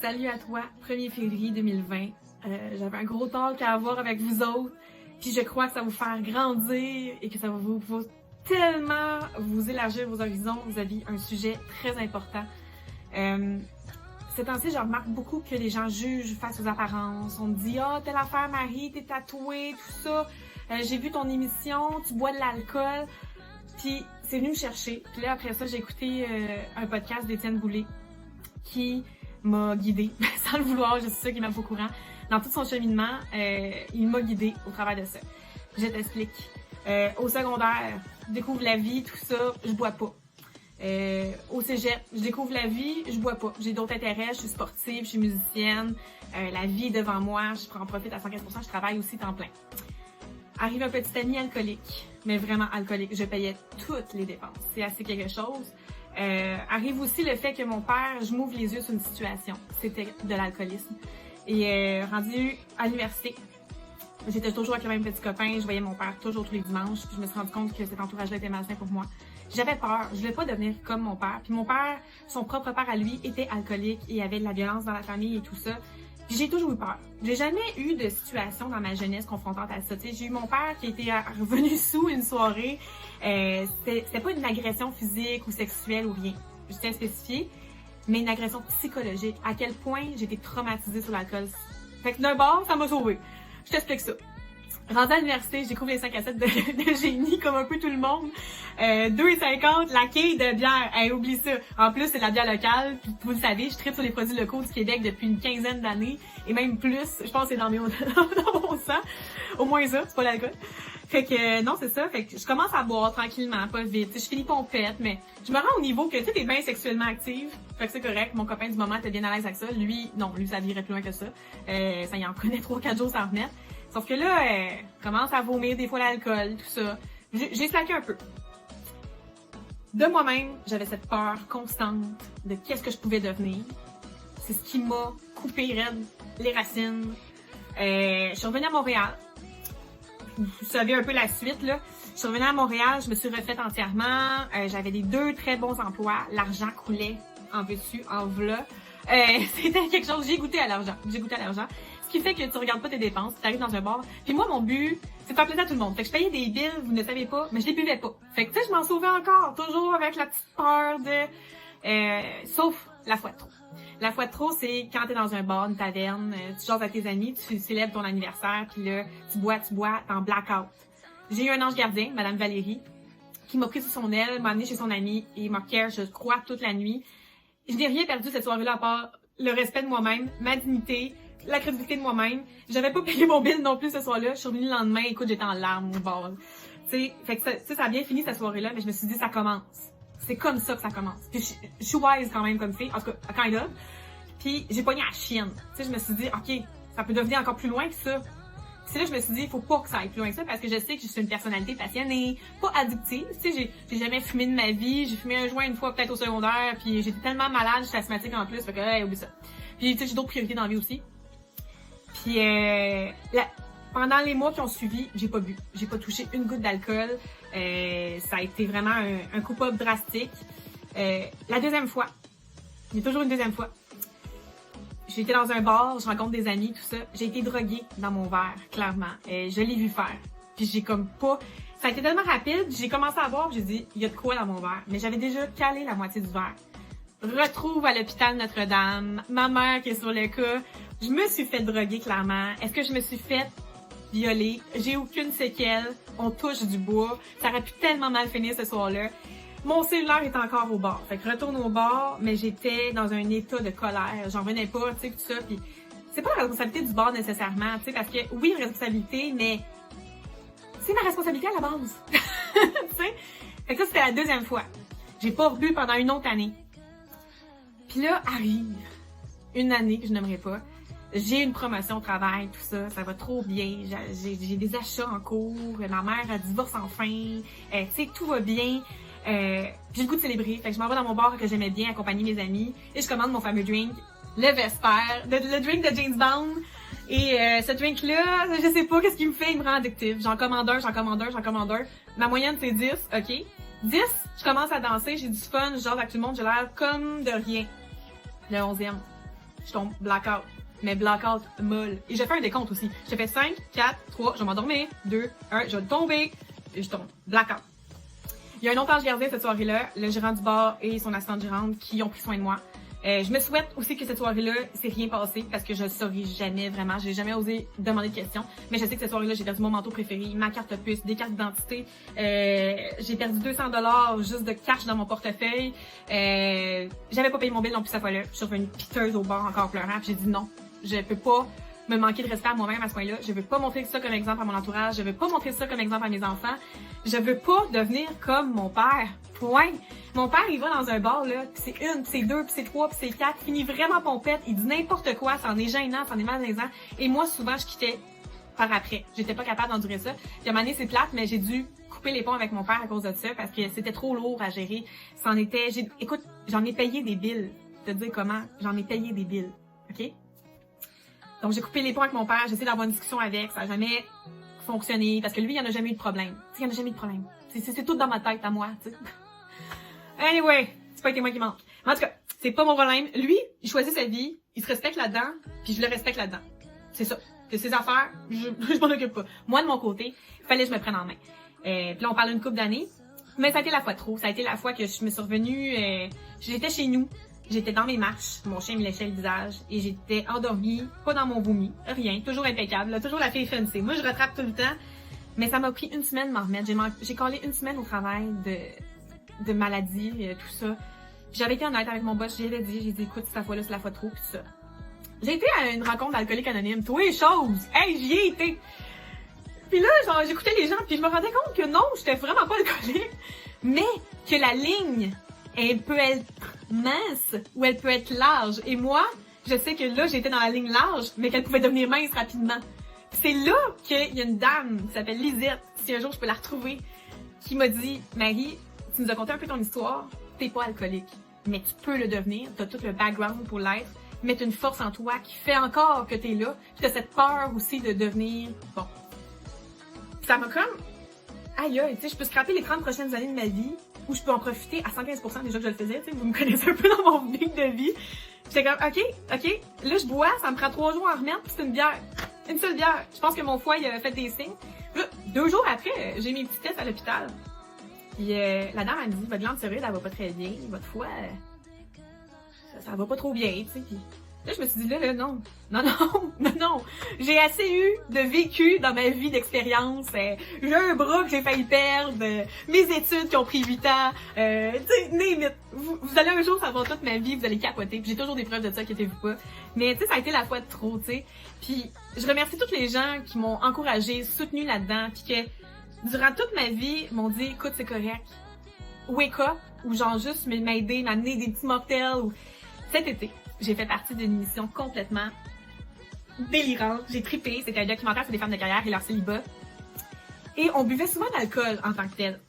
Salut à toi, 1er février 2020. J'avais un gros talk à avoir avec vous autres, puis je crois que ça va vous faire grandir et que ça va vous tellement vous élargir vos horizons vis-à-vis un sujet très important. Ces temps-ci, je remarque beaucoup que les gens jugent face aux apparences. On me dit « Ah, telle affaire, Marie, t'es tatouée, tout ça. J'ai vu ton émission, tu bois de l'alcool. » Puis c'est venu me chercher. Puis là, après ça, j'ai écouté un podcast d'Étienne Boulay qui m'a guidée, sans le vouloir, je suis sûre qu'il m'a pas au courant. Dans tout son cheminement, il m'a guidée au travers de ça. Je t'explique. Au secondaire, je découvre la vie, tout ça, je bois pas. Au cégep, je découvre la vie, je bois pas. J'ai d'autres intérêts, je suis sportive, je suis musicienne, la vie est devant moi, je prends profit à 115%, je travaille aussi temps plein. Arrive un petit ami alcoolique, mais vraiment alcoolique, je payais toutes les dépenses, c'est assez quelque chose. Arrive aussi le fait que mon père, je m'ouvre les yeux sur une situation, c'était de l'alcoolisme. Et rendu à l'université, j'étais toujours avec le même petit copain, je voyais mon père toujours tous les dimanches, puis je me suis rendu compte que cet entourage-là était malsain pour moi. J'avais peur, je voulais pas devenir comme mon père. Puis mon père, son propre père à lui, était alcoolique et avait de la violence dans la famille et tout ça. Puis j'ai toujours eu peur. J'ai jamais eu de situation dans ma jeunesse confrontante à ça. T'sais, j'ai eu mon père qui était revenu sous une soirée. C'était pas une agression physique ou sexuelle ou rien. Je tiens à spécifier. Mais une agression psychologique. À quel point j'étais traumatisée sur l'alcool. Fait que d'un bord, ça m'a sauvée. Je t'explique ça. Rendue à l'université, je découvre les 5 à 7 de génie, comme un peu tout le monde. 2,50 la quille de bière. Hey, oublie ça. En plus, c'est de la bière locale. Puis, vous le savez, je tripe sur les produits locaux du Québec depuis une quinzaine d'années. Et même plus. Je pense que c'est dans mon sang. Au moins ça, c'est pas l'alcool. Fait que, non, c'est ça. Fait que je commence à boire tranquillement, pas vite. Je finis pompette, mais je me rends au niveau que tu es bien sexuellement active. Fait que c'est correct. Mon copain du moment était bien à l'aise avec ça. Lui, non, lui, ça virait plus loin que ça. Ça y en prenait 3-4 jours sans remettre. Sauf que là, commence à vomir des fois l'alcool, tout ça. J'ai slacké un peu. De moi-même, j'avais cette peur constante de qu'est-ce que je pouvais devenir. C'est ce qui m'a coupé raide les racines. Je suis revenue à Montréal. Vous savez un peu la suite, là. Je suis revenue à Montréal, je me suis refaite entièrement. J'avais des 2 très bons emplois. L'argent coulait en veux-tu, en v'là. C'était quelque chose, j'ai goûté à l'argent. Ce qui fait que tu regardes pas tes dépenses, tu arrives dans un bar. Puis moi, mon but, c'est de faire plaisir à tout le monde. Fait que je payais des billes, vous ne savez pas, mais je les buvais pas. Fait que tu sais, je m'en sauvais encore, toujours avec la petite peur de... sauf la fois de trop. La fois de trop, c'est quand t'es dans un bar, une taverne, tu jases avec tes amis, tu célèbres ton anniversaire, puis là, tu bois, t'es en blackout. J'ai eu un ange gardien, Madame Valérie, qui m'a pris sous son aile, m'a amené chez son amie, et m'a care, je crois, toute la nuit. Je n'ai rien perdu cette soirée-là à part le respect de moi-même, ma dignité, la crédibilité de moi-même. J'avais pas payé mon bill non plus ce soir-là. Je suis revenue le lendemain, écoute, j'étais en larmes au bord. Fait que ça a bien fini cette soirée-là, mais je me suis dit, ça commence. C'est comme ça que ça commence. Puis je suis wise quand même comme fille, en tout cas, kind of. Puis j'ai pogné à la chienne. Tu sais, je me suis dit, ok, ça peut devenir encore plus loin que ça. C'est là que je me suis dit, il faut pas que ça aille plus loin que ça parce que je sais que je suis une personnalité passionnée, pas addictive. Tu sais, j'ai jamais fumé de ma vie. J'ai fumé un joint une fois peut-être au secondaire, puis j'étais tellement malade, j'étais asthmatique en plus, fait que, oublie ça. Puis tu sais, j'ai d'autres priorités dans la vie aussi. Puis pendant les mois qui ont suivi, j'ai pas bu. J'ai pas touché une goutte d'alcool. Ça a été vraiment un coup-up drastique. La deuxième fois, il y a toujours une deuxième fois. J'ai été dans un bar, je rencontre des amis, tout ça. J'ai été droguée dans mon verre, clairement. Je l'ai vu faire. Puis j'ai comme pas... Ça a été tellement rapide, j'ai commencé à boire, j'ai dit, il y a de quoi dans mon verre. Mais j'avais déjà calé la moitié du verre. Retrouve à l'hôpital Notre-Dame, ma mère qui est sur le cas. Je me suis fait droguer, clairement. Est-ce que je me suis fait violer? J'ai aucune séquelle. On touche du bois. Ça aurait pu tellement mal finir ce soir-là. Mon cellulaire est encore au bar. Fait que retourne au bar, mais j'étais dans un état de colère. J'en revenais pas, tu sais, tout ça. Puis c'est pas la responsabilité du bar nécessairement, tu sais, parce que oui, une responsabilité, mais c'est ma responsabilité à la base. Tu sais? Fait que ça, c'était la deuxième fois. J'ai pas rebu pendant une autre année. Puis là, arrive une année que je n'aimerais pas. J'ai une promotion au travail, tout ça, ça va trop bien. J'ai des achats en cours, ma mère a divorce enfin, tu sais, tout va bien. J'ai le goût de célébrer, fait que je m'en vais dans mon bar que j'aimais bien, accompagner mes amis, et je commande mon fameux drink, le Vesper, le drink de James Bond. Et ce drink-là, je sais pas qu'est-ce qu'il me fait, il me rend addictif. J'en commande un. Ma moyenne, c'est 10, ok? 10, je commence à danser, j'ai du fun, je jase avec tout le monde, j'ai l'air comme de rien. Le 11e. je tombe blackout. Mais blackout molle. Et je fais un décompte aussi. Je fais 5, 4, 3, je vais m'endormir, 2, 1, je vais tomber, et je tombe. Blackout. Il y a un autre ange gardien cette soirée-là, le gérant du bar et son assistante gérante qui ont pris soin de moi. Je me souhaite aussi que cette soirée-là, c'est rien passé parce que je le saurais jamais vraiment. J'ai jamais osé demander de questions. Mais je sais que cette soirée-là, j'ai perdu mon manteau préféré, ma carte puce, des cartes d'identité. J'ai perdu 200$ juste de cash dans mon portefeuille. J'avais pas payé mon bill non plus cette fois-là. Je suis revenue piteuse au bar encore pleurant. Puis j'ai dit non, je peux pas me manquer de respect à moi-même à ce point-là. Je veux pas montrer ça comme exemple à mon entourage. Je veux pas montrer ça comme exemple à mes enfants. Je veux pas devenir comme mon père. Point. Mon père, il va dans un bar, là, pis c'est une, pis c'est deux, pis c'est trois, pis c'est quatre, il finit vraiment pompette, il dit n'importe quoi, c'en est gênant, c'en est malaisant. Et moi, souvent, je quittais par après. J'étais pas capable d'endurer ça. Puis à un moment donné, c'est plate, mais j'ai dû couper les ponts avec mon père à cause de ça, parce que c'était trop lourd à gérer. Écoute, j'en ai payé des billes. Te dire comment, j'en ai payé des billes. OK? Donc, j'ai coupé les ponts avec mon père, j'ai essayé d'avoir une discussion avec, ça n'a jamais fonctionné, parce que lui, il en a jamais eu de problème. Il en a jamais eu de problème. C'est tout dans ma tête à moi, tu sais. Anyway, c'est pas été moi qui manque. En tout cas, c'est pas mon problème. Lui, il choisit sa vie, il se respecte là-dedans, puis je le respecte là-dedans. C'est ça. C'est ses affaires, je m'en occupe pas. Moi, de mon côté, fallait que je me prenne en main. Puis là, on parle d'une couple d'années, mais ça a été la fois trop. Ça a été la fois que je me suis revenue, j'étais chez nous, j'étais dans mes marches, mon chien me léchait le visage, et j'étais endormie, pas dans mon vomi, rien, toujours impeccable, là, toujours la fille fancy. Moi, je rattrape tout le temps, mais ça m'a pris une semaine de m'en remettre. J'ai collé une semaine au travail de maladie, tout ça. J'avais été honnête avec mon boss, j'ai dit, écoute, cette fois-là, c'est la fois trop, pis tout ça. J'ai été à une rencontre d'alcooliques anonymes, tous les choses. Hey, j'y ai été. Puis là, genre, j'écoutais les gens, puis je me rendais compte que non, j'étais vraiment pas alcoolique, mais que la ligne, elle peut être mince ou elle peut être large. Et moi, je sais que là, j'étais dans la ligne large, mais qu'elle pouvait devenir mince rapidement. C'est là qu'il y a une dame qui s'appelle Lisette, si un jour je peux la retrouver, qui m'a dit, Marie, tu nous as conté un peu ton histoire, t'es pas alcoolique, mais tu peux le devenir, t'as tout le background pour l'être, mais t'as une force en toi qui fait encore que t'es là, pis t'as cette peur aussi de devenir bon. Pis ça m'a comme, aïe, tu sais, je peux scraper les 30 prochaines années de ma vie, ou je peux en profiter à 115% déjà que je le faisais, tu sais, vous me connaissez un peu dans mon vie de vie. J'étais comme, ok, là je bois, ça me prend 3 jours à remettre, pis c'est une bière. Une seule bière. Je pense que mon foie, il a fait des signes. Là, 2 jours après, j'ai mes petits tests à l'hôpital. Puis la dame, elle me dit, votre glande thyroïde, elle va pas très bien. Votre foie, ça va pas trop bien, tu sais. Puis là, je me suis dit, là, non. J'ai assez eu de vécu dans ma vie d'expérience. J'ai un bras que j'ai failli perdre. Mes études qui ont pris 8 ans. Tu sais, name it. Vous allez un jour savoir toute ma vie, vous allez capoter. Puis j'ai toujours des preuves de ça, inquiétez-vous pas. Mais tu sais, ça a été la fois de trop, tu sais. Puis je remercie toutes les gens qui m'ont encouragée, soutenue là-dedans. Puis que durant toute ma vie, m'ont dit, écoute, c'est correct. Wake up. Ou genre juste m'aider, m'amener des petits mocktails. Ou... Cet été, j'ai fait partie d'une émission complètement délirante. J'ai trippé. C'était un documentaire sur des femmes de carrière et leur célibat. Et on buvait souvent d'alcool en tant que tel.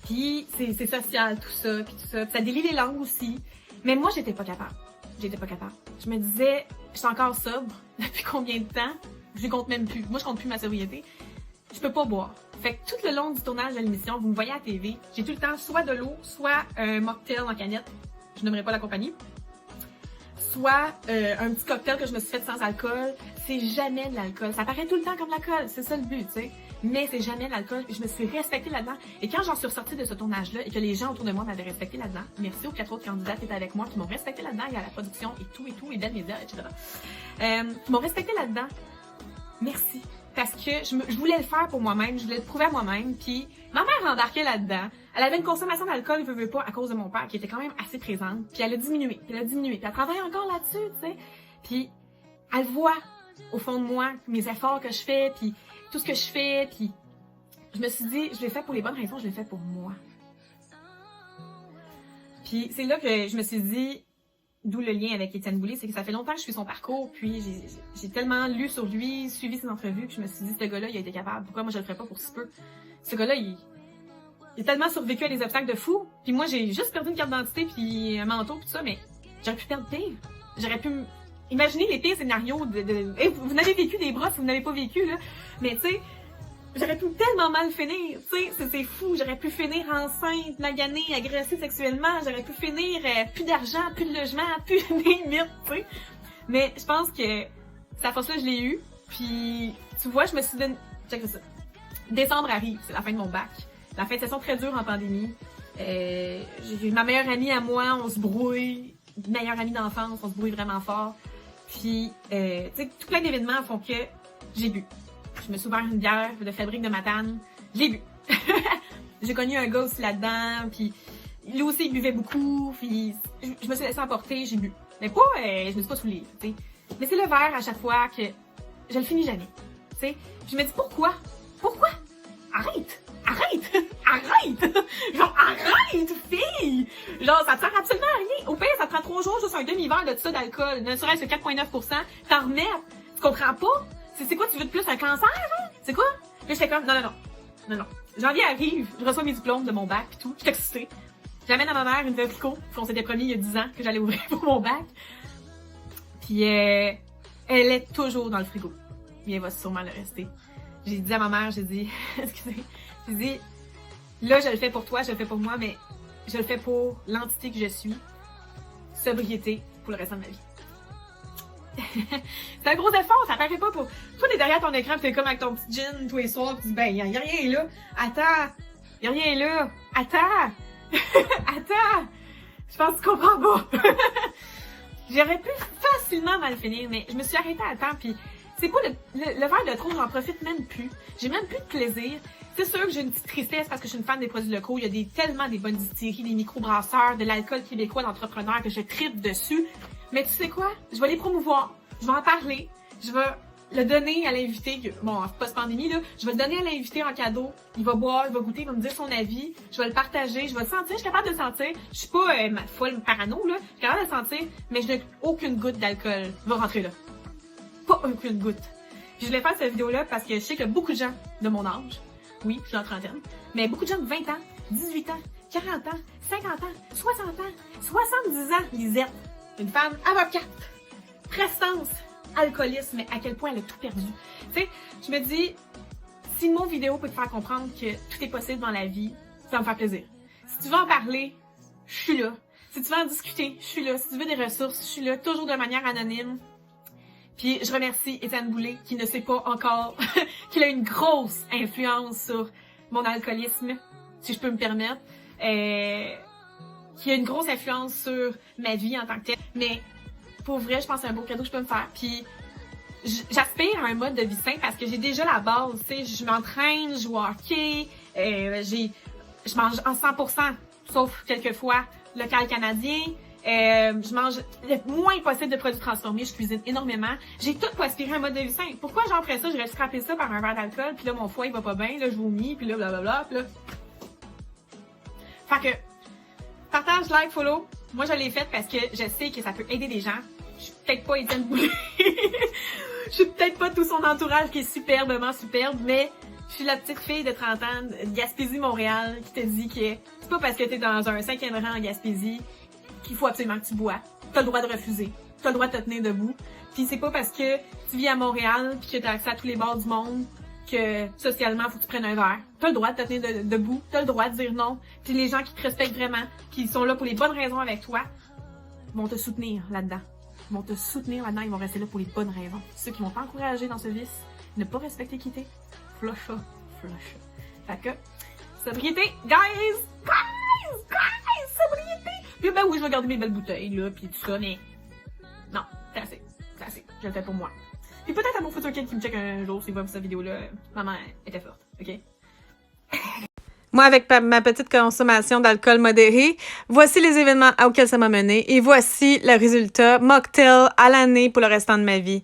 Puis c'est social, tout ça, puis tout ça. Puis ça délie les langues aussi. Mais moi, j'étais pas capable. Je me disais, je suis encore sobre depuis combien de temps? Je compte même plus. Moi, je compte plus ma sobriété. Je peux pas boire. Fait que tout le long du tournage de l'émission, vous me voyez à la TV, j'ai tout le temps soit de l'eau, soit un mocktail en canette. Je n'aimerais pas la compagnie. Soit un petit cocktail que je me suis fait sans alcool. C'est jamais de l'alcool. Ça paraît tout le temps comme de l'alcool. C'est ça le but, tu sais. Mais c'est jamais de l'alcool. Je me suis respectée là-dedans. Et quand j'en suis ressortie de ce tournage-là et que les gens autour de moi m'avaient respectée là-dedans, merci aux 4 autres candidats qui étaient avec moi, qui m'ont respectée là-dedans, et à la production et tout, et Belle Média, etc. Qui m'ont respectée là-dedans. Merci. Parce que je voulais le faire pour moi-même, je voulais le prouver à moi-même. Puis ma mère embarquait là-dedans. Elle avait une consommation d'alcool, veut pas, à cause de mon père, qui était quand même assez présente. Puis elle a diminué, puis elle travaille encore là-dessus, tu sais. Puis elle voit au fond de moi mes efforts que je fais, puis tout ce que je fais. Puis je me suis dit, je l'ai fait pour les bonnes raisons, je l'ai fait pour moi. Puis c'est là que je me suis dit, d'où le lien avec Étienne Boulay, c'est que ça fait longtemps que je suis son parcours, puis j'ai tellement lu sur lui, suivi ses entrevues, que je me suis dit, ce gars-là, il a été capable. Pourquoi moi je le ferais pas pour si peu? Ce gars-là, il a tellement survécu à des obstacles de fou. Puis moi, j'ai juste perdu une carte d'identité, puis un manteau, puis tout ça, mais j'aurais pu perdre pire. J'aurais pu imaginer les pires scénarios Hey, vous n'avez vécu des bras si vous n'avez pas vécu, là. Mais tu sais, j'aurais pu tellement mal finir, tu sais, c'est fou. J'aurais pu finir enceinte, maganée, agressée sexuellement. J'aurais pu finir plus d'argent, plus de logement, plus de limite, tu sais. Mais je pense que cette force-là, je l'ai eue. Puis, tu vois, je me suis donné... Check ça. Décembre arrive, c'est la fin de mon bac. La fin de session très dure en pandémie. J'ai ma meilleure amie à moi, on se brouille. Meilleure amie d'enfance, on se brouille vraiment fort. Puis, tu sais, tout plein d'événements font que j'ai bu. Je me suis ouvert une bière de Fabrique de Matane. J'ai bu. J'ai connu un gars aussi là-dedans, puis lui aussi il buvait beaucoup, puis je me suis laissée emporter, j'ai bu. Mais pas, je me suis pas saoulée, tu sais. Mais c'est le verre à chaque fois que je le finis jamais, tu sais. Je me dis pourquoi? Pourquoi? Arrête! Arrête! Arrête! Genre, arrête, fille! Genre, ça te sert absolument à rien. Au pire, ça te prend 3 jours juste un demi-verre de ça d'alcool, ne serait-ce que 4,9%, t'en remets. Tu comprends pas? C'est quoi, tu veux de plus, un cancer, hein? C'est quoi? Là, j'étais comme, non. Janvier arrive, je reçois mes diplômes de mon bac pis tout, j'étais excitée. J'amène à ma mère une veuve Clicquot, qu'on s'était promis il y a 10 ans que j'allais ouvrir pour mon bac. Puis elle est toujours dans le frigo. Mais elle va sûrement le rester. J'ai dit à ma mère, j'ai dit, excusez, j'ai dit, là je le fais pour toi, je le fais pour moi, mais je le fais pour l'entité que je suis. Sobriété pour le restant de ma vie. C'est un gros effort, ça paraît pas pour... Toi, t'es derrière ton écran pis t'es comme avec ton petit gin tous les soirs pis tu dis, ben, y'a rien là. Attends, y'a rien là. Attends. Attends. Je pense que tu comprends pas. J'aurais pu facilement mal finir, mais je me suis arrêtée à temps pis c'est pas le verre de trop, j'en profite même plus. J'ai même plus de plaisir. C'est sûr que j'ai une petite tristesse parce que je suis une fan des produits locaux. Il y a tellement des bonnes distilleries, des microbrasseurs, de l'alcool québécois, d'entrepreneurs que je tripe dessus. Mais tu sais quoi? Je vais les promouvoir. Je vais en parler. Je vais le donner à l'invité. Bon, post-pandémie, là. Je vais le donner à l'invité en cadeau. Il va boire, il va goûter, il va me dire son avis. Je vais le partager. Je vais le sentir. Je suis capable de le sentir. Je suis pas folle parano, là. Je suis capable de le sentir. Mais je n'ai aucune goutte d'alcool va rentrer là. Pas aucune goutte. Puis je voulais faire cette vidéo-là parce que je sais que beaucoup de gens de mon âge, oui, je suis en trentaine, mais beaucoup de gens de 20 ans, 18 ans, 40 ans, 50 ans, 60 ans, 70 ans, Lisette. Une femme avocate, prestance, alcoolisme, mais à quel point elle a tout perdu. Tu sais, je me dis, si mon vidéo peut te faire comprendre que tout est possible dans la vie, ça va me faire plaisir. Si tu veux en parler, je suis là. Si tu veux en discuter, je suis là. Si tu veux des ressources, je suis là, toujours de manière anonyme. Puis je remercie Étienne Boulay qui ne sait pas encore qu'il a une grosse influence sur mon alcoolisme, si je peux me permettre. Qui a une grosse influence sur ma vie en tant que telle. Mais pour vrai, je pense que c'est un beau cadeau que je peux me faire. Puis j'aspire à un mode de vie sain parce que j'ai déjà la base. Tu sais, je m'entraîne, je joue au hockey, je mange en 100%, sauf quelques fois local canadien. Je mange le moins possible de produits transformés, je cuisine énormément. J'ai tout pour aspirer à un mode de vie sain. Pourquoi genre après ça, je vais scraper ça par un verre d'alcool, puis là mon foie il va pas bien, là je vomis, puis là blablabla, puis là... Fait que, partage, like, follow. Moi je l'ai fait parce que je sais que ça peut aider des gens. Je suis peut-être pas Étienne Boulay. Je suis peut-être pas tout son entourage qui est superbement superbe, mais je suis la petite fille de 30 ans de Gaspésie, Montréal, qui te dit que c'est pas parce que t'es dans un 5e rang en Gaspésie qu'il faut absolument que tu bois. T'as le droit de refuser. T'as le droit de te tenir debout. Puis c'est pas parce que tu vis à Montréal pis que t'as accès à tous les bars du monde que socialement faut que tu prennes un verre. T'as le droit de te tenir debout. T'as le droit de dire non. Puis les gens qui te respectent vraiment, qui sont là pour les bonnes raisons avec toi, vont te soutenir là-dedans. Ils vont te soutenir là-dedans. Ils vont rester là pour les bonnes raisons. Ceux qui vont t'encourager dans ce vice, ne pas respecter quitter, flush ça. Fait que, sobriété, guys! Sobriété! Puis ben oui, je vais garder mes belles bouteilles, là, pis tout ça, mais... Non, c'est assez. Je le fais pour moi. Puis peut-être à mon futur kid qui me check un jour s'il voit cette vidéo-là, maman était forte, ok? Moi, avec ma petite consommation d'alcool modérée, voici les événements auxquels ça m'a mené et voici le résultat mocktail à l'année pour le restant de ma vie.